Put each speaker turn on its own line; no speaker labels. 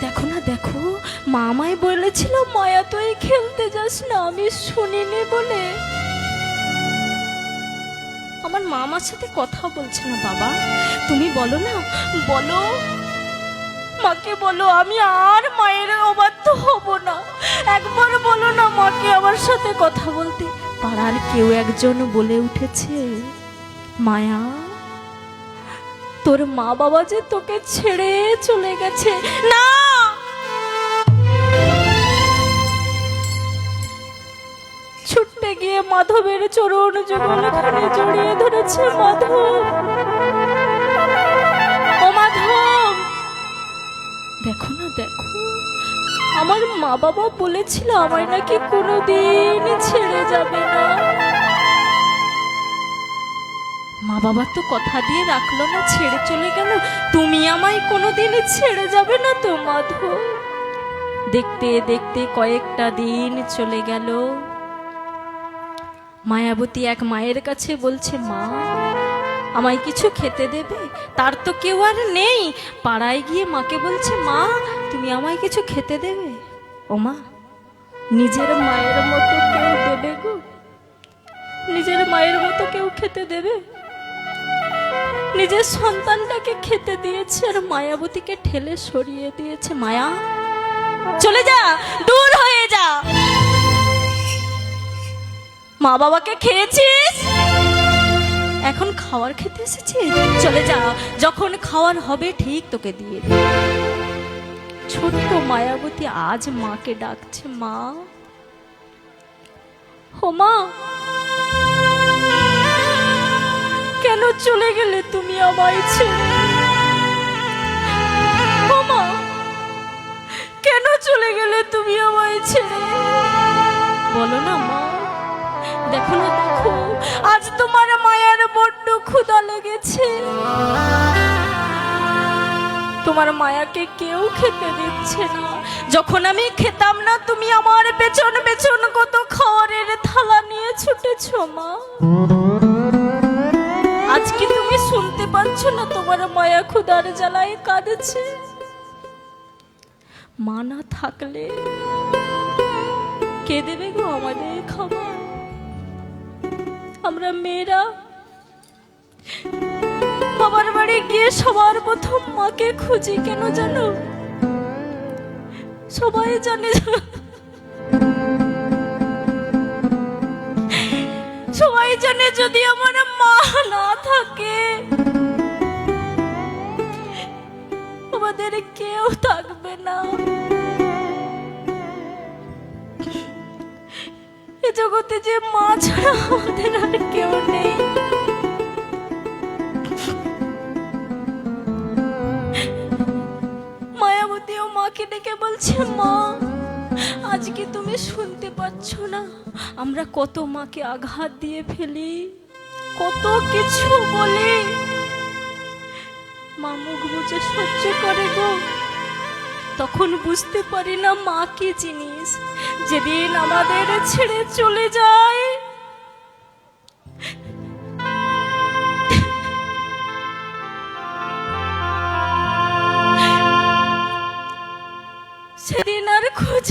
দেখো না দেখো, মা আমায় বলেছিল মায়া তুই খেলতে যাস না, আমি শুনিনি বলে। আমার মা আমার সাথে কথা বলছে না। বাবা তুমি বলো না, বলো মাকে, বলো আমি আর মায়ের অবাধ্য হব না। একবার বলো না মাকে আমার সাথে কথা বলতে। পাড়ার কেউ একজন বলে উঠেছে, মায়া তোর মা বাবা যে তোকে ছেড়ে চলে গেছে। না, ছুটতে গিয়ে মাধবের চরণ যুগলখানে জড়িয়ে ধরেছে। মাধব, ও মাধব, দেখো না দেখো, আমার মা বাবা বলেছিল আমায় নাকি কোনোদিন ছেড়ে যাবে না। মা বাবা তো কথা দিয়ে রাখলো না, ছেড়ে চলে গেল। তুমি আমায় কোনোদিন ছেড়ে যাবে না তো মাধব? দেখতে দেখতে কয়েকটা দিন চলে গেল। মায়াবতী এক মায়ের কাছে বলছে, মা আমায় কিছু খেতে দেবে? তার তো কেউ আর নেই। পাড়ায় গিয়ে মাকে বলছে, মা তুমি আমায় কিছু খেতে দেবে? ও মা, নিজের মায়ের মতো কেউ দেবে গো? নিজের মায়ের মতো কেউ খেতে দেবে? নিজের সন্তানটাকে খেতে দিয়েছে আর মায়াবতীকে ঠেলে সরিয়ে দিয়েছে। মায়া চলে যা, দূর হয়ে যা। মা বাবাকে খেয়েছিস, এখন খাওয়ার খেতে এসেছিস, চলে যা। যখন খাওয়ার হবে ঠিক তোকে দিয়ে দেব। ছোট্ট মায়াবতী আজ মাকে ডাকছে, মা, ও মা, কেন চলে গেলে তুমি আমায় ছেড়ে? ও মা, কেন চলে গেলে তুমি আমায় ছেড়ে? বলো না মা। দেখো না দেখো, আজ তোমার মায়ের বড্ড ক্ষুধা লেগেছে। তোমার মায়াকে কেউ খেতে দিচ্ছে না। যখন আমি খেতাম না, তুমি আমার পেছন পেছন কত খাওয়ারের থালা নিয়ে ছুটেছো মা। আজ কি তুমি শুনতে পাচ্ছ না তোমার মায়া ক্ষুধার জ্বালায় কাঁদছে? মা না থাকলে কে দেবে গো আমাদের খাবার? আমরা মেয়েরা বাবার বাড়ি গিয়ে সবার প্রথম মাকে খুঁজি, কেন জানো? সবাই জানে, সবাই জানে যদি আমার মা না থাকে আমাদের কেউ থাকবে না। এ জগতে যে মা ছাড়া আমাদের আর কেউ নেই। মায়াবতী ও মাকে ডেকে বলছে, মা আজ কি তুমি শুনতে পাচ্ছ না আমরা কত মাকে আঘাত দিয়ে ফেলি, কত কিছু বলি, মা মুখ বুজে সহ্য করে গো। তখন বুঝতে পারি না মা কি জিনিস। যেদিন আমাদের ছেড়ে চলে যায় সেদিন আর খোঁজ